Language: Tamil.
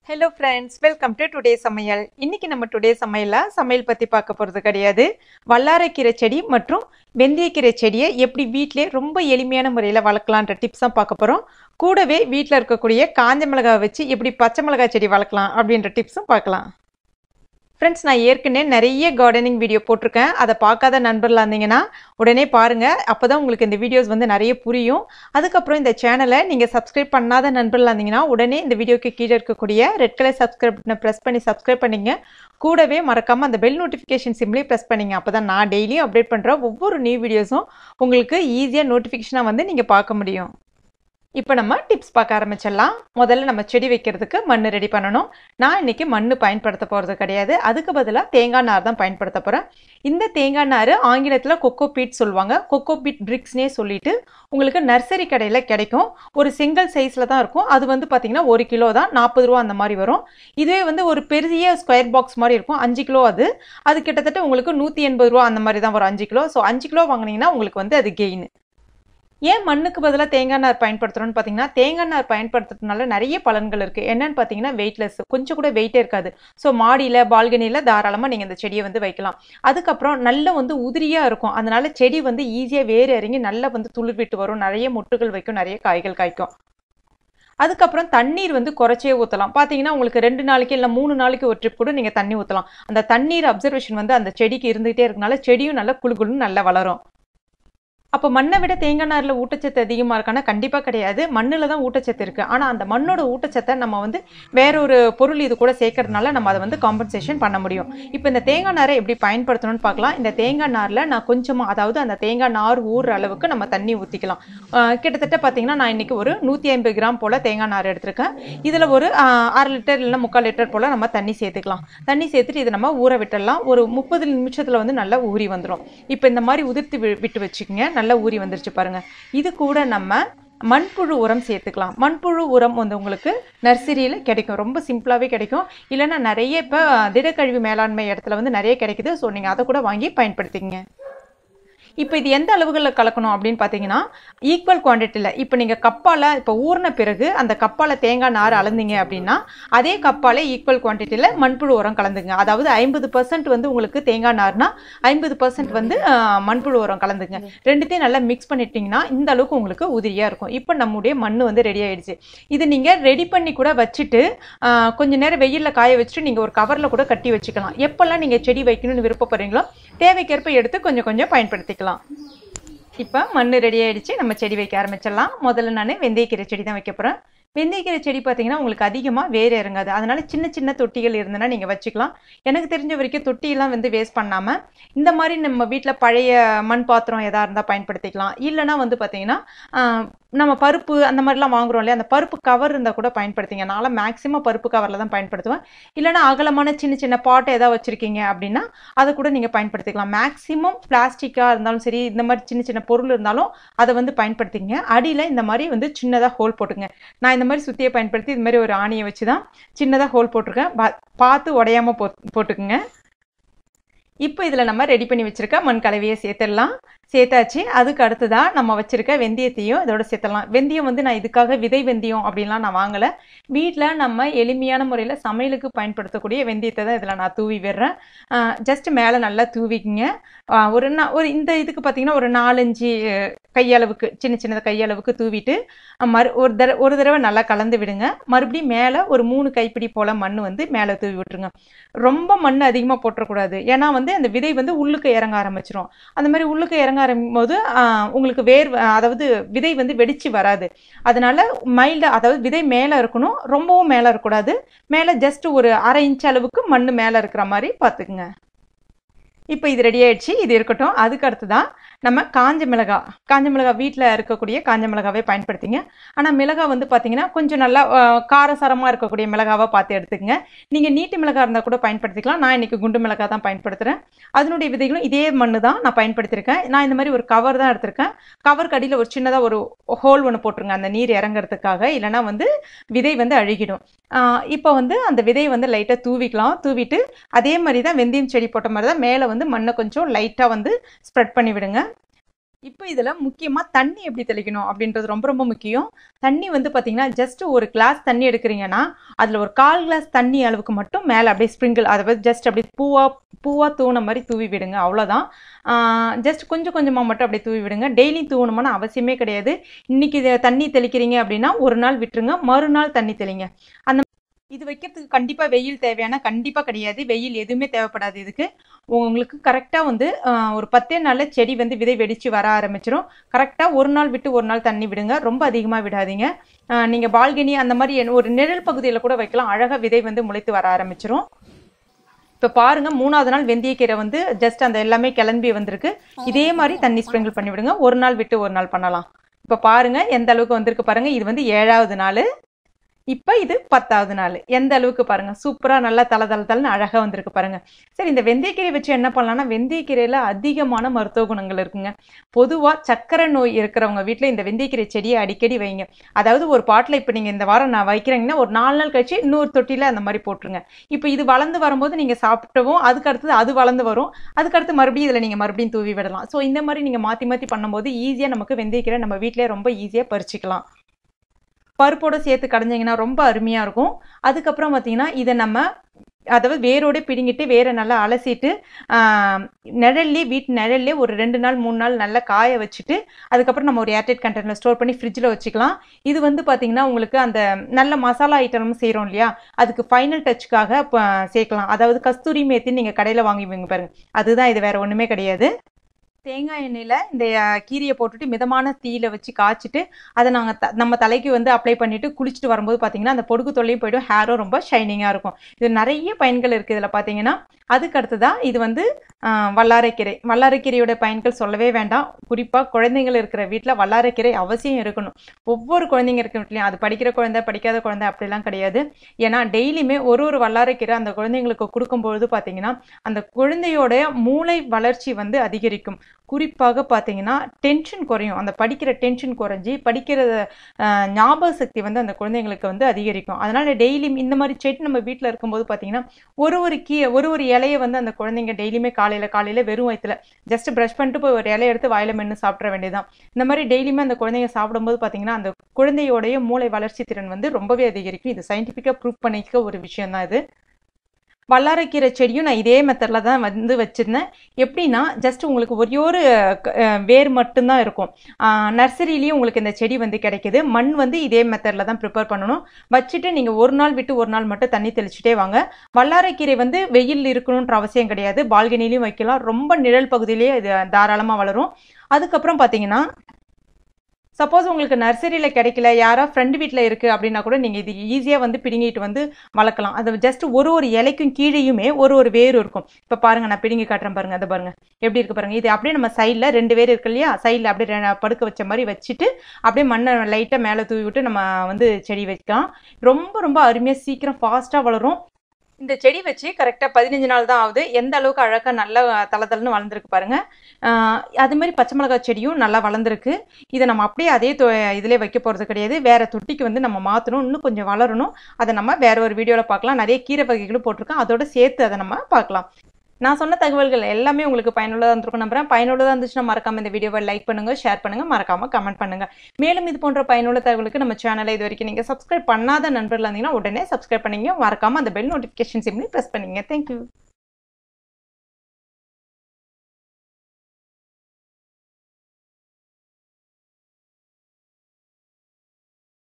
Hello friends, welcome to today சமையல். இன்னைக்கு நம்ம டுடே சமையல் பற்றி பார்க்க போகிறது கிடையாது. வல்லாரைக்கீரை செடி மற்றும் வெந்தயக்கீரை செடியை எப்படி வீட்டிலே ரொம்ப எளிமையான முறையில் வளர்க்கலான்ற டிப்ஸ் தான் பார்க்க போகிறோம். கூடவே வீட்டில் இருக்கக்கூடிய காஞ்ச மிளகாய் வச்சு எப்படி பச்சை மிளகாய் செடி வளர்க்கலாம் அப்படின்ற டிப்ஸும் பார்க்கலாம். ஃப்ரெண்ட்ஸ், நான் ஏற்கனவே நிறைய கார்டனிங் வீடியோ போட்டிருக்கேன். அதை பார்க்காத நண்பர்களாக இருந்தீங்கன்னா உடனே பாருங்கள். அப்போ தான் உங்களுக்கு இந்த வீடியோஸ் வந்து நிறைய புரியும். அதுக்கப்புறம் இந்த சேனலை நீங்கள் சப்ஸ்கிரைப் பண்ணாத நண்பர்களாக இருந்தீங்கன்னா உடனே இந்த வீடியோக்கு கீழே இருக்கக்கூடிய ரெட் கலர் சப்ஸ்கிரைப் ப்ரெஸ் பண்ணி சப்ஸ்கிரைப் பண்ணிங்க. கூடவே மறக்காமல் அந்த பெல் நோட்டிஃபிகேஷன் சிம்லேயே ப்ரெஸ் பண்ணிங்க. அப்போ தான் நான் டெய்லியும் அப்டேட் பண்ணுற ஒவ்வொரு நியூ வீடியோஸும் உங்களுக்கு ஈஸியாக நோட்டிஃபிகேஷனாக வந்து நீங்கள் பார்க்க முடியும். இப்போ நம்ம டிப்ஸ் பார்க்க ஆரம்பிச்சிடலாம். முதல்ல நம்ம செடி வைக்கிறதுக்கு மண் ரெடி பண்ணணும். நான் இன்னைக்கு மண் பயன்படுத்த போகிறது கிடையாது. அதுக்கு பதிலாக தேங்காய் நார் தான் பயன்படுத்த போகிறேன். இந்த தேங்காய் நார் ஆங்கிலத்தில் கொக்கோ பீட் சொல்லுவாங்க. கொக்கோ பீட் பிரிக்ஸ்னே சொல்லிட்டு உங்களுக்கு நர்சரி கடையில் கிடைக்கும். ஒரு சிங்கிள் சைஸில் தான் இருக்கும். அது வந்து பார்த்தீங்கன்னா 1 கிலோ தான், 40 ரூபா அந்த மாதிரி வரும். இதுவே வந்து ஒரு பெரிய ஸ்கொயர் பாக்ஸ் மாதிரி இருக்கும், 5 கிலோ. அது கிட்டத்தட்ட உங்களுக்கு 180 ரூபா அந்த மாதிரி தான் வரும் 5 கிலோ. ஸோ 5 கிலோ வாங்கினீங்கன்னா உங்களுக்கு வந்து அது கெயின். ஏன் மண்ணுக்கு பதிலாக தேங்காய் நார் பயன்படுத்துகிறோன்னு பார்த்தீங்கன்னா, தேங்காய் நார் பயன்படுத்துறதுனால நிறைய பலன்கள் இருக்குது. என்னன்னு பார்த்தீங்கன்னா, வெயிட்லெஸ், கொஞ்சம் கூட வெயிட்டே இருக்காது. ஸோ மாடியில் பால்கனியில் தாராளமாக நீங்கள் இந்த செடியை வந்து வைக்கலாம். அதுக்கப்புறம் நல்ல வந்து உதிரியாக இருக்கும். அதனால செடி வந்து ஈஸியாக வேறு இறங்கி நல்லா வந்து துளிர் விட்டு வரும், நிறைய மொட்டுகள் வைக்கும், நிறைய காய்கள் காய்க்கும். அதுக்கப்புறம் தண்ணீர் வந்து குறைச்சே ஊற்றலாம். பார்த்தீங்கன்னா உங்களுக்கு 2 நாளைக்கு இல்லை 3 நாளைக்கு ஒரு ட்ரிப் கூட நீங்கள் தண்ணி ஊற்றலாம். அந்த தண்ணீர் அப்சர்வேஷன் வந்து அந்த செடிக்கு இருந்துகிட்டே இருக்கனால செடியும் நல்லா குளுகுளுன்னு நல்லா வளரும். அப்போ மண்ணை விட தேங்காய் நாரில் ஊட்டச்சத்து அதிகமாக இருக்கான்னா கண்டிப்பாக கிடையாது. மண்ணில் தான் ஊட்டச்சத்து இருக்குது. ஆனால் அந்த மண்ணோட ஊட்டச்சத்தை நம்ம வந்து வேற ஒரு பொருள் இது கூட சேர்க்கறதுனால நம்ம அதை வந்து காம்பன்சேஷன் பண்ண முடியும். இப்போ இந்த தேங்காய் நாரை எப்படி பயன்படுத்தணும்னு பார்க்கலாம். இந்த தேங்காய் நாரில் நான் கொஞ்சமாக, அதாவது அந்த தேங்காய் நார் ஊறுற அளவுக்கு நம்ம தண்ணி ஊற்றிக்கலாம். கிட்டத்தட்ட பார்த்தீங்கன்னா நான் இன்றைக்கி ஒரு 150 கிராம் போல் தேங்காய் நார் எடுத்திருக்கேன். இதில் ஒரு 1/2 லிட்டர் இல்லைன்னா 3/4 லிட்டர் போல் நம்ம தண்ணி சேர்த்துக்கலாம். தண்ணி சேர்த்துட்டு இதை நம்ம ஊற விட்டுடலாம். ஒரு 30 நிமிஷத்தில் வந்து நல்லா ஊறி வந்துடும். இப்போ இந்த மாதிரி உதிர்த்து விட்டு வச்சுக்கோங்க. நல்லா ஊறி வந்துருச்சு பாருங்க. இது கூட நம்ம மண்புழு உரம் சேர்த்துக்கலாம். மண்புழு உரம் வந்து உங்களுக்கு நர்சரியில் கிடைக்கும், ரொம்ப சிம்பிளாகவே கிடைக்கும். இல்லைன்னா நிறைய இப்போ திடக்கழிவு மேலாண்மை இடத்துல வந்து நிறைய கிடைக்குது. ஸோ நீங்கள் அதை கூட வாங்கி பயன்படுத்திக்கங்க. இப்போ இது எந்த அளவுகளில் கலக்கணும் அப்படின்னு பார்த்தீங்கன்னா, ஈக்குவல் குவான்டிட்டியில். இப்போ நீங்கள் கப்பால் இப்போ ஊறின பிறகு அந்த கப்பால் தேங்காய் நார் அளந்தீங்க அப்படின்னா அதே கப்பால் ஈக்குவல் குவான்டிட்டியில் மண்புழு உரம் கலந்துங்க. அதாவது 50% வந்து உங்களுக்கு தேங்காய் நார்னா 50% வந்து மண்புழு உரம் கலந்துங்க. ரெண்டுத்தையும் நல்லா மிக்ஸ் பண்ணிட்டீங்கன்னா இந்த அளவுக்கு உங்களுக்கு உதிரியாக இருக்கும். இப்போ நம்முடைய மண் வந்து ரெடி ஆகிடுச்சு. இது நீங்கள் ரெடி பண்ணி கூட வச்சுட்டு கொஞ்சம் நேரம் வெயிலில் காய வச்சுட்டு நீங்கள் ஒரு கவரில் கூட கட்டி வச்சுக்கலாம். எப்போல்லாம் நீங்கள் செடி வைக்கணும்னு விருப்பப்படுறீங்களோ தேவைக்கேற்ப எடுத்து கொஞ்சம் கொஞ்சம் பயன்படுத்திக்கலாம். இப்போ மண் ரெடி ஆயிடுச்சு. நம்ம செடி வைக்க ஆரம்பிச்சிடலாம். முதல்ல நான் வெந்தயக்கீரை செடி தான் வைக்க போகிறேன். வெந்தயக்கீரை செடி பார்த்தீங்கன்னா உங்களுக்கு அதிகமாக வேறு இறங்காது. அதனால சின்ன சின்ன தொட்டிகள் இருந்ததுன்னா நீங்கள் வச்சுக்கலாம். எனக்கு தெரிஞ்ச வரைக்கும் தொட்டியெல்லாம் வந்து வேஸ்ட் பண்ணாமல் இந்த மாதிரி நம்ம வீட்டில் பழைய மண் பாத்திரம் எதாக இருந்தால் பயன்படுத்திக்கலாம். இல்லைனா வந்து பார்த்தீங்கன்னா நம்ம பருப்பு அந்த மாதிரிலாம் வாங்குறோம் இல்லையா, அந்த பருப்பு கவர் இருந்தால் கூட பயன்படுத்திங்க. நான் மேக்ஸிமம் பருப்பு கவரில் தான் பயன்படுத்துவேன். இல்லைனா அகலமான சின்ன சின்ன பாட்டை ஏதாவது வச்சுருக்கீங்க அப்படின்னா அதை கூட நீங்கள் பயன்படுத்திக்கலாம். மேக்ஸிமம் பிளாஸ்டிக்காக இருந்தாலும் சரி, இந்த மாதிரி சின்ன சின்ன பொருள் இருந்தாலும் அதை வந்து பயன்படுத்திங்க. அடியில் இந்த மாதிரி வந்து சின்னதாக ஹோல் போட்டுங்க. நான் இந்த மாதிரி சுத்தியை பயன்படுத்தி இது மாதிரி ஒரு ஆணியை வச்சு தான் சின்னதாக ஹோல் போட்டிருக்கேன். பார்த்து உடையாமல் போட்டுக்குங்க. இப்போ இதில் நம்ம ரெடி பண்ணி வச்சுருக்க மண் கலவையை சேர்த்துடலாம். சேர்த்தாச்சு. அதுக்கு அடுத்ததாக நம்ம வச்சுருக்க வெந்தயத்தையும் இதோட சேர்த்துடலாம். வெந்தயம் வந்து நான் இதுக்காக விதை வெந்தயம் அப்படின்லாம் நான் வாங்கலை. வீட்டில் நம்ம எளிமையான முறையில் சமையலுக்கு பயன்படுத்தக்கூடிய வெந்தயத்தை தான் இதில் நான் தூவி விடுறேன். ஜஸ்ட் மேலே நல்லா தூவிக்குங்க. ஒரு இந்த இதுக்கு பார்த்தீங்கன்னா ஒரு 4-5 கையளவுக்கு, சின்ன சின்னதாக கையளவுக்கு தூவிட்டு ஒரு தடவை நல்லா கலந்து விடுங்க. மறுபடியும் மேலே ஒரு 3 கைப்பிடி போல் மண் வந்து மேலே தூவி விட்டுருங்க. ரொம்ப மண் அதிகமாக போட்டுறக்கூடாது. ஏன்னா வந்து அந்த விதை வந்து உள்ளுக்கு இறங்க ஆரம்பிச்சிடும். அந்த மாதிரி உள்ளுக்கு இறங்க ஆரம்பிக்கும் போது உங்களுக்கு அதாவது விதை வந்து வெடிச்சு வராது. அதனால மைல்டாக, அதாவது விதை மேலே இருக்கணும், ரொம்பவும் மேலே இருக்கக்கூடாது. மேலே ஜஸ்ட் ஒரு 1/2 இன்ச் அளவுக்கு மண் மேலே இருக்கிற மாதிரி பார்த்துக்குங்க. இப்போ இது ரெடி ஆயிடுச்சு. இது இருக்கட்டும். அதுக்கு அடுத்துதான் நம்ம காஞ்ச மிளகாய் வீட்டில் இருக்கக்கூடிய காஞ்ச மிளகாவே பயன்படுத்திங்க. ஆனால் மிளகாய் வந்து பார்த்தீங்கன்னா கொஞ்சம் நல்லா காரசாரமாக இருக்கக்கூடிய மிளகாவாக பார்த்து எடுத்துக்கங்க. நீங்கள் நீட்டு மிளகாய் இருந்தால் கூட பயன்படுத்திக்கலாம். நான் இன்றைக்கி குண்டு மிளகாய் தான் பயன்படுத்துகிறேன். அதனுடைய விதைகளும் இதே மண் தான் நான் பயன்படுத்தியிருக்கேன். நான் இந்த மாதிரி ஒரு கவர் தான் எடுத்திருக்கேன். கவர் கடியில் ஒரு சின்னதாக ஒரு ஹோல் ஒன்று போட்டுருங்க, அந்த நீர் இறங்கிறதுக்காக. இல்லைனா வந்து விதை வந்து அழுகிடும். இப்போ வந்து அந்த விதையை வந்து லைட்டாக தூவிக்கலாம். தூவிட்டு அதே மாதிரி தான் வெந்தயம் செடி போட்ட மாதிரி தான் மேலே வந்து மண்ணை கொஞ்சம் லைட்டாக வந்து ஸ்ப்ரெட் பண்ணி விடுங்க. இப்போ இதில் முக்கியமாக தண்ணி எப்படி தெளிக்கணும் அப்படின்றது ரொம்ப ரொம்ப முக்கியம். தண்ணி வந்து பார்த்தீங்கன்னா ஜஸ்ட் ஒரு கிளாஸ் தண்ணி எடுக்கிறீங்கன்னா அதில் ஒரு 1/4 கிளாஸ் தண்ணி அளவுக்கு மட்டும் மேலே அப்படியே ஸ்ப்ரிங்கிள், அதாவது ஜஸ்ட் அப்படியே பூவா தூண மாதிரி தூவி விடுங்க, அவ்வளோதான். ஜஸ்ட் கொஞ்சம் கொஞ்சமாக மட்டும் அப்படியே தூவி விடுங்க. டெய்லி தூவணுமான அவசியமே கிடையாது. இன்னைக்கு இதை தண்ணி தெளிக்கிறீங்க அப்படின்னா ஒரு நாள் விட்டுருங்க, மறுநாள் தண்ணி தெளிங்க. அந்த இது வைக்கிறதுக்கு கண்டிப்பாக வெயில் தேவையான கண்டிப்பாக கிடையாது, வெயில் எதுவுமே தேவைப்படாது இதுக்கு. உங்களுக்கு கரெக்டாக வந்து ஒரு 10 நாளில் செடி வந்து விதை வெடித்து வர ஆரம்பிச்சிடும். கரெக்டாக ஒரு நாள் விட்டு ஒரு நாள் தண்ணி விடுங்க, ரொம்ப அதிகமாக விடாதீங்க. நீங்கள் பால்கனி அந்த மாதிரி ஒரு நிழல் பகுதியில் கூட வைக்கலாம், அழகாக விதை வந்து முளைத்து வர ஆரம்பிச்சிடும். இப்போ பாருங்கள் 3வது நாள் வெந்தயக்கீரை வந்து ஜஸ்ட் அந்த எல்லாமே கிளம்பி வந்திருக்கு. இதே மாதிரி தண்ணி ஸ்ப்ரிங்கிள் பண்ணி விடுங்க, ஒரு நாள் விட்டு ஒரு நாள் பண்ணலாம். இப்போ பாருங்கள் எந்த அளவுக்கு வந்திருக்கு பாருங்கள். இது வந்து 7வது நாள், இப்போ இது 10வது நாள். எந்த அளவுக்கு பாருங்கள், சூப்பராக நல்லா தளன்னு அழகாக வந்திருக்கு பாருங்கள். சரி, இந்த வெந்தயக்கீரை வச்சு என்ன பண்ணலாம்னா, வெந்தயக்கீரையில் அதிகமான மருத்துவ குணங்கள் இருக்குங்க. பொதுவாக சக்கரை நோய் இருக்கிறவங்க வீட்டில் இந்த வெந்தயக்கீரை செடியை அடிக்கடி வைங்க. அதாவது ஒரு பாட்டில் இப்போ நீங்கள் இந்த வாரம் நான் வைக்கிறீங்கன்னா ஒரு 4 நாள் கழிச்சு இன்னொரு தொட்டியில் அந்த மாதிரி போட்டுருங்க. இப்போ இது வளர்ந்து வரும்போது நீங்கள் சாப்பிட்டவும் அதுக்கு அடுத்தது அது வளர்ந்து வரும், அதுக்கடுத்து மறுபடியும் இதில் நீங்கள் மறுபடியும் தூவி விடலாம். ஸோ இந்த மாதிரி நீங்கள் மாற்றி பண்ணும்போது ஈஸியாக நமக்கு வெந்தயக்கீரை நம்ம வீட்டிலே ரொம்ப ஈஸியாக பறிச்சிக்கலாம். பருப்போடு சேர்த்து கடைஞ்சிங்கன்னா ரொம்ப அருமையாக இருக்கும். அதுக்கப்புறம் பார்த்தீங்கன்னா இதை நம்ம அதாவது வேரோடு பிடுங்கிட்டு வேரை நல்லா அலசிட்டு வீட்டு நிழல்லே ஒரு 2 நாள் 3 நாள் நல்லா காய வச்சுட்டு அதுக்கப்புறம் நம்ம ஒரு ஏர்டைட் கண்டெய்னரில் ஸ்டோர் பண்ணி ஃப்ரிட்ஜில் வச்சுக்கலாம். இது வந்து பார்த்தீங்கன்னா உங்களுக்கு அந்த நல்ல மசாலா ஐட்டம் செய்கிறோம் இல்லையா, அதுக்கு ஃபைனல் டச்சுக்காக சேர்க்கலாம். அதாவது கஸ்தூரி மேத்தின்னு நீங்கள் கடையில் வாங்கிவிங்க பாருங்கள், அதுதான் இது, வேறு ஒன்றுமே கிடையாது. தேங்காய் எண்ணெயில் இந்த கீரையை போட்டுட்டு மிதமான தீயில வச்சு காய்ச்சிட்டு அதை நாங்கள் நம்ம தலைக்கு வந்து அப்ளை பண்ணிவிட்டு குளிச்சுட்டு வரும்போது பார்த்தீங்கன்னா அந்த பொடுகு தொல்லையும் போய்டும், ஹேரும் ரொம்ப ஷைனிங்காக இருக்கும். இது நிறைய பயன்கள் இருக்குது இதில் பார்த்தீங்கன்னா. அதுக்கு அடுத்ததான் இது வந்து வல்லாரைக்கீரையோட பயன்கள் சொல்லவே வேண்டாம். குறிப்பாக குழந்தைங்கள் இருக்கிற வீட்டில் வல்லாரைக்கீரை அவசியம் இருக்கணும். ஒவ்வொரு குழந்தைங்க இருக்கிற வீட்லையும், அது படிக்கிற குழந்தை படிக்காத குழந்தை அப்படிலாம் கிடையாது. ஏன்னா டெய்லியுமே ஒரு வல்லாரைக்கீரை அந்த குழந்தைங்களுக்கு கொடுக்கும்பொழுது பார்த்தீங்கன்னா அந்த குழந்தையோட மூளை வளர்ச்சி வந்து அதிகரிக்கும். குறிப்பாக பார்த்தீங்கன்னா டென்ஷன் குறையும், அந்த படிக்கிற டென்ஷன் குறைஞ்சி படிக்கிற ஞாபக சக்தி வந்து அந்த குழந்தைங்களுக்கு வந்து அதிகரிக்கும். அதனால் டெய்லி இந்த மாதிரி செடி நம்ம வீட்டில் இருக்கும்போது பார்த்தீங்கன்னா ஒரு இலையை வந்து அந்த குழந்தைங்க டெய்லியுமே காலையில் வெறும் வயிற்றுல ஜஸ்ட் ப்ரஷ் பண்ணிட்டு போய் ஒரு இலையை எடுத்து வாயில மென்று சாப்பிட வேண்டியதுதான். இந்த மாதிரி டெய்லியுமே அந்த குழந்தைங்க சாப்பிடும்போது பார்த்தீங்கன்னா அந்த குழந்தையோடைய மூளை வளர்ச்சி திறன் வந்து ரொம்பவே அதிகரிக்கும். இது சயின்டிஃபிக்காக ப்ரூவ் பண்ணிக்க ஒரு விஷயம் தான் இது. வல்லாரைக்கீரை செடியும் நான் இதே மெத்தடில் தான் வந்து வச்சுருந்தேன். எப்படின்னா ஜஸ்ட் உங்களுக்கு ஒரு வேர் மட்டும்தான் இருக்கும். நர்சரியிலையும் உங்களுக்கு இந்த செடி வந்து கிடைக்கிது. மண் வந்து இதே மெத்தடில் தான் ப்ரிப்பேர் பண்ணணும். வச்சுட்டு நீங்கள் ஒரு நாள் விட்டு ஒரு நாள் மட்டும் தண்ணி தெளிச்சுட்டே வாங்க. வல்லாரைக்கீரை வந்து வெயில் இருக்கணுன்ற அவசியம் கிடையாது, பால்கனிலையும் வைக்கலாம், ரொம்ப நிழல் பகுதியிலேயே இது தாராளமாக வளரும். அதுக்கப்புறம் பார்த்தீங்கன்னா சப்போஸ் உங்களுக்கு நர்சரியில் கிடைக்கல, யாரோ ஃப்ரெண்டு வீட்டில் இருக்குது அப்படின்னா கூட நீங்கள் இது ஈஸியாக வந்து பிடுங்கிட்டு வந்து வளர்க்கலாம். அது ஜஸ்ட் ஒரு இலைக்கும் கீழேயுமே ஒரு வேர் இருக்கும். இப்போ பாருங்கள், நான் பிடுங்கி காட்டுறேன் பாருங்கள், அதை பாருங்கள் எப்படி இருக்குது பாருங்கள். இது அப்படியே நம்ம சைடில் 2 வேர் இருக்கு இல்லையா, சைடில் அப்படியே படுக்க வச்ச மாதிரி வச்சுட்டு அப்படியே மண்ணை லைட்டாக மேலே தூவி விட்டு நம்ம வந்து செடி வைக்கலாம். ரொம்ப ரொம்ப அருமையாக சீக்கிரம் ஃபாஸ்ட்டாக வளரும். இந்த செடி வச்சு கரெக்டாக 15 நாள் தான் ஆகுது. எந்த அளவுக்கு அழகாக நல்லா தளன்னு வளர்ந்துருக்கு பாருங்கள். அதுமாதிரி பச்சை மிளகாய் செடியும் நல்லா வளர்ந்துருக்கு. இதை நம்ம அப்படியே அதே இதிலே வைக்க போகிறது கிடையாது, வேறு தொட்டிக்கு வந்து நம்ம மாற்றணும், இன்னும் கொஞ்சம் வளரணும். அதை நம்ம வேறு ஒரு வீடியோவில் பார்க்கலாம். நிறைய கீரை வகைகளும் போட்டிருக்கேன், அதோட சேர்த்து அதை நம்ம பார்க்கலாம். நான் சொன்ன தகவல்கள் எல்லாமே உங்களுக்கு பயனுள்ளதாக இருந்திருக்கும் நம்புறேன். பயனுள்ளதாக இருந்துச்சுன்னா மறக்காம இந்த வீடியோவை லைக் பண்ணுங்க, ஷேர் பண்ணுங்க, மறக்காம கமெண்ட் பண்ணுங்க. மேலும் இது போன்ற பயனுள்ள தகவலுக்கு நம்ம சேனலை இது வரைக்கும் நீங்க சப்ஸ்கிரைப் பண்ணாத நண்பர்களாக இருந்தீங்கன்னா உடனே சப்ஸ்கிரைப் பண்ணிங்க, மறக்காம அந்த பெல் நோட்டிஃபிகேஷன் சிம்னி ப்ரெஸ் பண்ணிங்க. தேங்க்யூ.